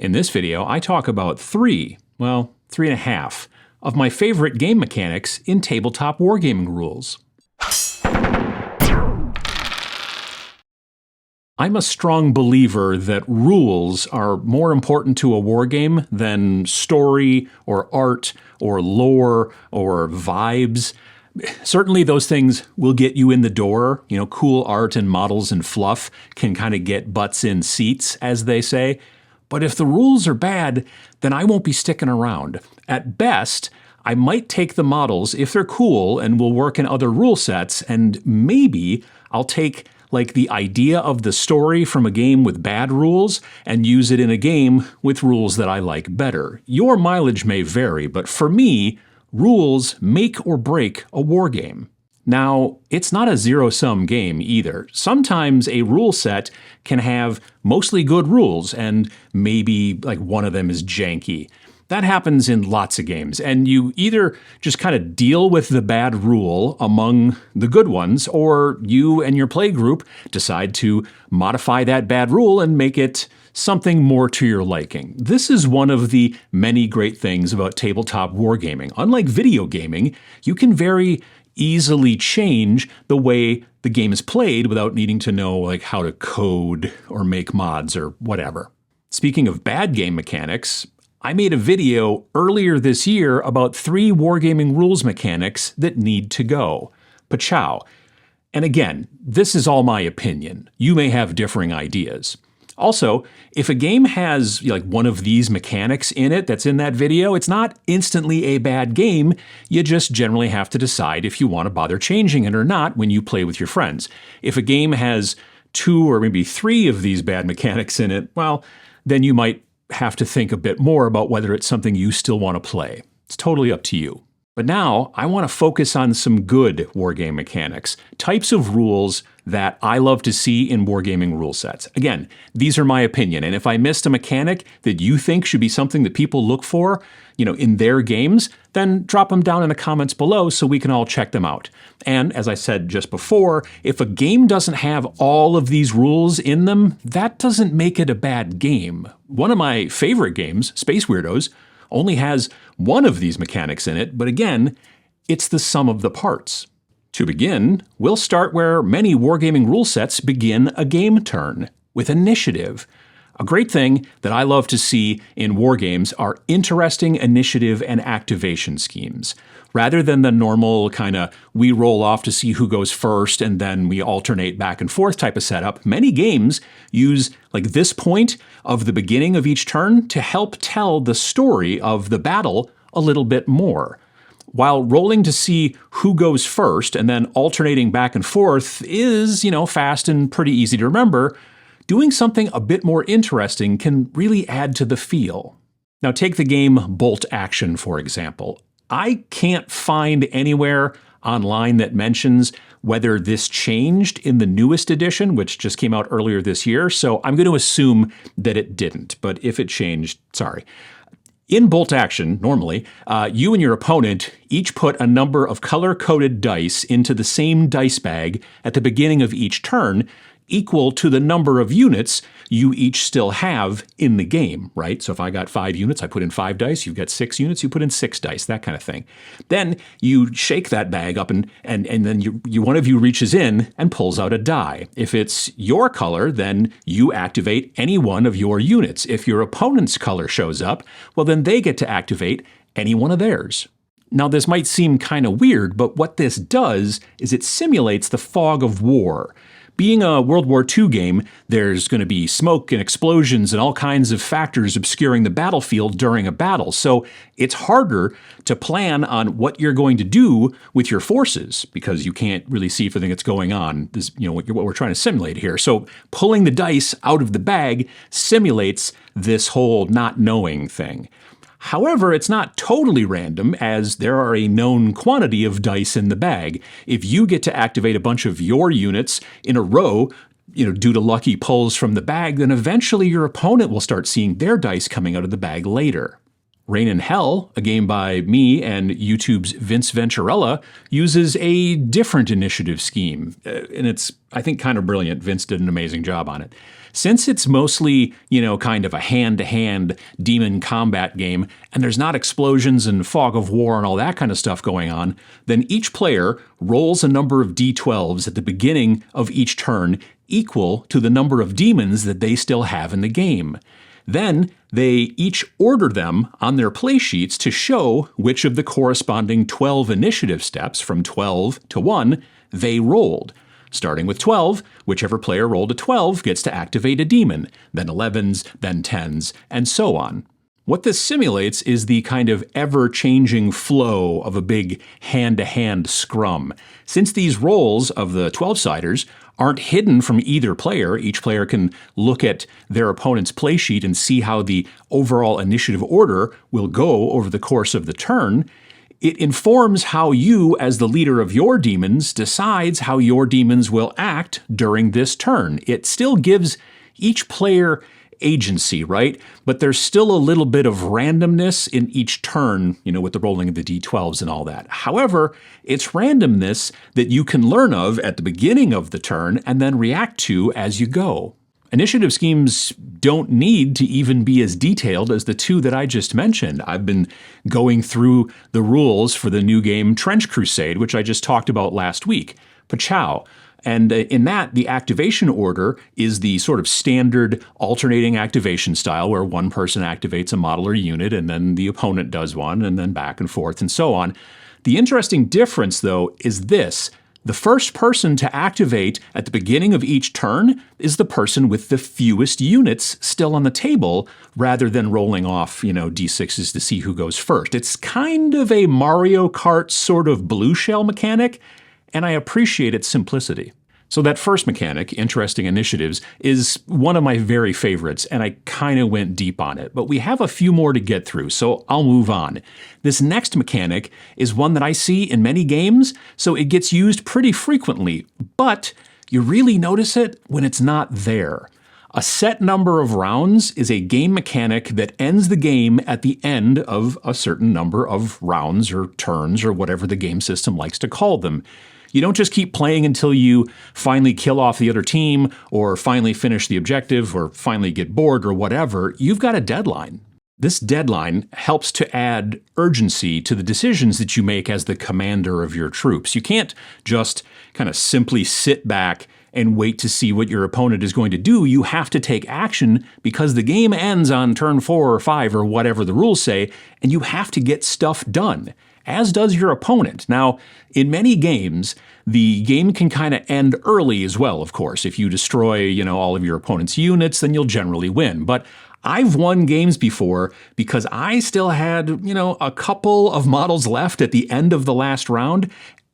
In this video, I talk about three and a half, of my favorite game mechanics in tabletop wargaming rules. I'm a strong believer that rules are more important to a wargame than story or art or lore or vibes. Certainly those things will get you in the door. You know, cool art and models and fluff can kind of get butts in seats, as they say. But if the rules are bad, then I won't be sticking around. At best, I might take the models if they're cool and will work in other rule sets, and maybe I'll take like the idea of the story from a game with bad rules and use it in a game with rules that I like better. Your mileage may vary, but for me, rules make or break a wargame. Now, it's not a zero-sum game either. Sometimes a rule set can have mostly good rules and maybe like one of them is janky. That happens in lots of games, and you either just kind of deal with the bad rule among the good ones, or you and your play group decide to modify that bad rule and make it something more to your liking. This is one of the many great things about tabletop wargaming. Unlike video gaming, you can very easily change the way the game is played without needing to know like how to code or make mods or whatever. Speaking of bad game mechanics, I made a video earlier this year about 3 wargaming rules mechanics that need to go. Pachow. And again, this is all my opinion. You may have differing ideas. Also, if a game has like one of these mechanics in it that's in that video, it's not instantly a bad game. You just generally have to decide if you want to bother changing it or not when you play with your friends. If a game has 2 or maybe 3 of these bad mechanics in it, well, then you might have to think a bit more about whether it's something you still want to play. It's totally up to you. But now I want to focus on some good wargame mechanics, types of rules that I love to see in wargaming rule sets. Again, these are my opinion, and if I missed a mechanic that you think should be something that people look for, in their games, then drop them down in the comments below so we can all check them out. And as I said just before, if a game doesn't have all of these rules in them, that doesn't make it a bad game. One of my favorite games, Space Weirdos, only has one of these mechanics in it, but again, it's the sum of the parts. To begin, we'll start where many wargaming rule sets begin a game turn, with initiative. A great thing that I love to see in wargames are interesting initiative and activation schemes. Rather than the normal kind of we roll off to see who goes first and then we alternate back and forth type of setup, many games use like this point of the beginning of each turn to help tell the story of the battle a little bit more. While rolling to see who goes first and then alternating back and forth is, fast and pretty easy to remember, doing something a bit more interesting can really add to the feel. Now take the game Bolt Action, for example. I can't find anywhere online that mentions whether this changed in the newest edition, which just came out earlier this year, so I'm going to assume that it didn't, but if it changed, sorry. In Bolt Action, normally, you and your opponent each put a number of color-coded dice into the same dice bag at the beginning of each turn, equal to the number of units you each still have in the game, right? So if I got 5 units, I put in 5 dice. You've got 6 units, you put in 6 dice, that kind of thing. Then you shake that bag up and then one of you reaches in and pulls out a die. If it's your color, then you activate any one of your units. If your opponent's color shows up, well, then they get to activate any one of theirs. Now, this might seem kind of weird, but what this does is it simulates the fog of war. Being a World War II game, there's going to be smoke and explosions and all kinds of factors obscuring the battlefield during a battle. So it's harder to plan on what you're going to do with your forces because you can't really see everything that's going on. This, what we're trying to simulate here. So pulling the dice out of the bag simulates this whole not knowing thing. However, it's not totally random, as there are a known quantity of dice in the bag. If you get to activate a bunch of your units in a row, due to lucky pulls from the bag, then eventually your opponent will start seeing their dice coming out of the bag later. Reign in Hell, a game by me and YouTube's Vince Venturella, uses a different initiative scheme. And it's, I think, kind of brilliant. Vince did an amazing job on it. Since it's mostly, kind of a hand-to-hand demon combat game, and there's not explosions and fog of war and all that kind of stuff going on, then each player rolls a number of d12s at the beginning of each turn equal to the number of demons that they still have in the game. Then they each order them on their play sheets to show which of the corresponding 12 initiative steps from 12 to 1 they rolled. Starting with 12, whichever player rolled a 12 gets to activate a demon, then 11s, then 10s, and so on. What this simulates is the kind of ever-changing flow of a big hand-to-hand scrum. Since these rolls of the 12-siders aren't hidden from either player, each player can look at their opponent's play sheet and see how the overall initiative order will go over the course of the turn. It informs how you, as the leader of your demons, decides how your demons will act during this turn. It still gives each player agency, right? But there's still a little bit of randomness in each turn, with the rolling of the d12s and all that. However, it's randomness that you can learn of at the beginning of the turn and then react to as you go. Initiative schemes don't need to even be as detailed as the two that I just mentioned. I've been going through the rules for the new game Trench Crusade, which I just talked about last week, Pachow. And in that, the activation order is the sort of standard alternating activation style where one person activates a model or unit and then the opponent does one and then back and forth and so on. The interesting difference, though, is this. The first person to activate at the beginning of each turn is the person with the fewest units still on the table, rather than rolling off, d6s to see who goes first. It's kind of a Mario Kart sort of blue shell mechanic, and I appreciate its simplicity. So that first mechanic, interesting initiatives, is one of my very favorites, and I kind of went deep on it. But we have a few more to get through, so I'll move on. This next mechanic is one that I see in many games, so it gets used pretty frequently, but you really notice it when it's not there. A set number of rounds is a game mechanic that ends the game at the end of a certain number of rounds or turns or whatever the game system likes to call them. You don't just keep playing until you finally kill off the other team or finally finish the objective or finally get bored or whatever. You've got a deadline. This deadline helps to add urgency to the decisions that you make as the commander of your troops. You can't just kind of simply sit back and wait to see what your opponent is going to do. You have to take action because the game ends on turn 4 or 5 or whatever the rules say, and you have to get stuff done, as does your opponent. Now, in many games, the game can kind of end early as well, of course. If you destroy, all of your opponent's units, then you'll generally win. But I've won games before because I still had, a couple of models left at the end of the last round,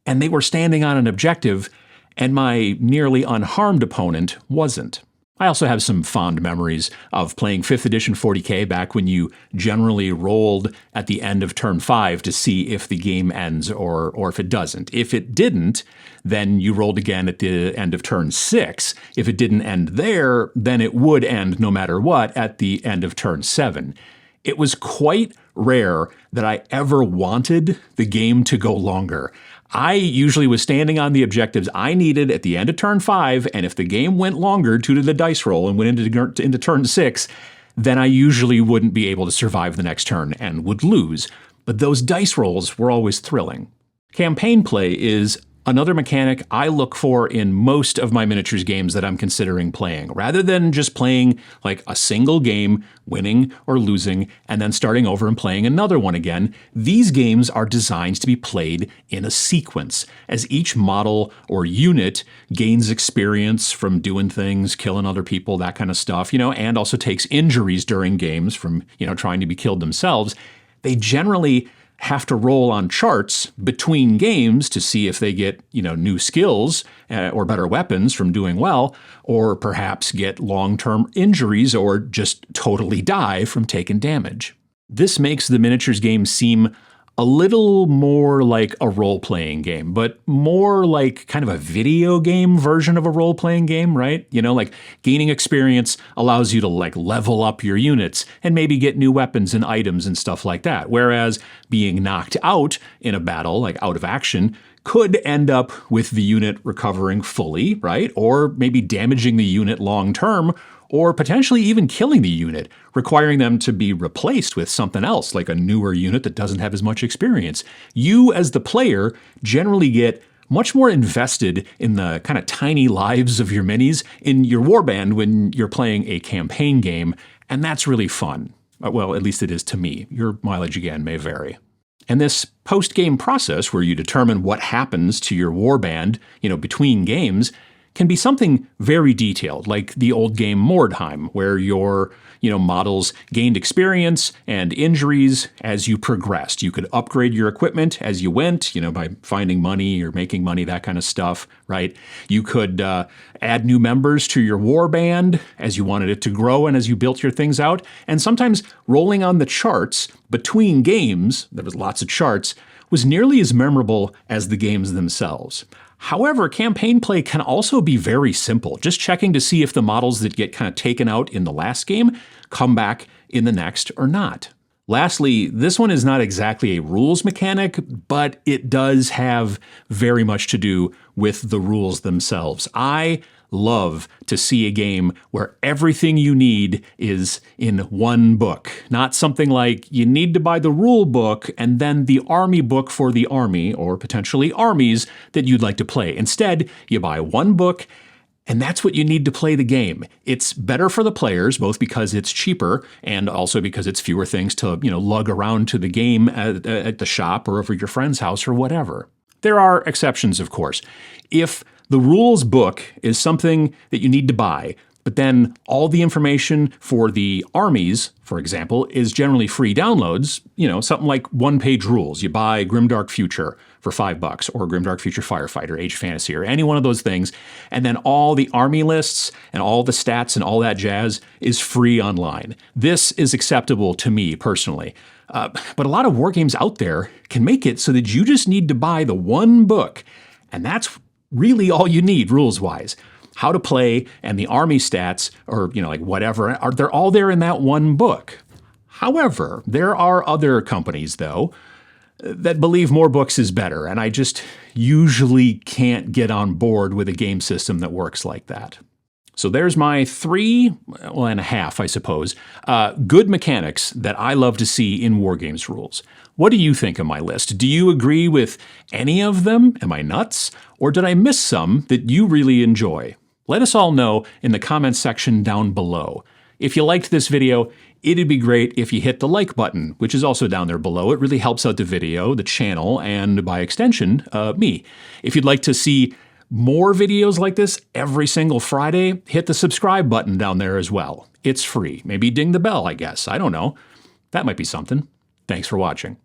and they were standing on an objective, and my nearly unharmed opponent wasn't. I also have some fond memories of playing 5th edition 40K back when you generally rolled at the end of turn 5 to see if the game ends or if it doesn't. If it didn't, then you rolled again at the end of turn 6. If it didn't end there, then it would end no matter what at the end of turn 7. It was quite rare that I ever wanted the game to go longer. I usually was standing on the objectives I needed at the end of turn 5, and if the game went longer due to the dice roll and went into turn 6, then I usually wouldn't be able to survive the next turn and would lose. But those dice rolls were always thrilling. Campaign play is another mechanic I look for in most of my miniatures games that I'm considering playing. Rather than just playing like a single game, winning or losing, and then starting over and playing another one again, these games are designed to be played in a sequence. As each model or unit gains experience from doing things, killing other people, that kind of stuff, and also takes injuries during games from, trying to be killed themselves, they generally have to roll on charts between games to see if they get, new skills or better weapons from doing well, or perhaps get long-term injuries or just totally die from taking damage. This makes the miniatures game seem a little more like a role-playing game, but more like kind of a video game version of a role-playing game, right? You know, like gaining experience allows you to like level up your units and maybe get new weapons and items and stuff like that. Whereas being knocked out in a battle, like out of action, could end up with the unit recovering fully, right? Or maybe damaging the unit long term, or potentially even killing the unit, requiring them to be replaced with something else, like a newer unit that doesn't have as much experience. You, as the player, generally get much more invested in the kind of tiny lives of your minis in your warband when you're playing a campaign game, and that's really fun. Well, at least it is to me. Your mileage, again, may vary. And this post-game process where you determine what happens to your warband, between games, can be something very detailed, like the old game Mordheim, where your models gained experience and injuries as you progressed. You could upgrade your equipment as you went, by finding money or making money, that kind of stuff, right? You could add new members to your warband as you wanted it to grow and as you built your things out. And sometimes rolling on the charts between games, there was lots of charts, was nearly as memorable as the games themselves. However, campaign play can also be very simple, just checking to see if the models that get kind of taken out in the last game come back in the next or not. Lastly, this one is not exactly a rules mechanic, but it does have very much to do with the rules themselves. I love to see a game where everything you need is in one book. Not something like you need to buy the rule book and then the army book for the army or potentially armies that you'd like to play. Instead, you buy one book and that's what you need to play the game. It's better for the players, both because it's cheaper and also because it's fewer things to, lug around to the game at the shop or over your friend's house or whatever. There are exceptions, of course. If the rules book is something that you need to buy, but then all the information for the armies, for example, is generally free downloads, something like one-page rules. You buy Grimdark Future for $5 or Grimdark Future Firefighter, Age Fantasy, or any one of those things, and then all the army lists and all the stats and all that jazz is free online. This is acceptable to me personally. But a lot of war games out there can make it so that you just need to buy the one book, and that's really all you need rules-wise. How to play and the army stats, or whatever, they're all there in that one book. However, there are other companies, though, that believe more books is better, and I just usually can't get on board with a game system that works like that. So there's my 3.5, I suppose, good mechanics that I love to see in Wargames rules. What do you think of my list? Do you agree with any of them? Am I nuts? Or did I miss some that you really enjoy? Let us all know in the comments section down below. If you liked this video, it'd be great if you hit the like button, which is also down there below. It really helps out the video, the channel, and by extension, me. If you'd like to see more videos like this every single Friday, hit the subscribe button down there as well. It's free. Maybe ding the bell, I guess. I don't know. That might be something. Thanks for watching.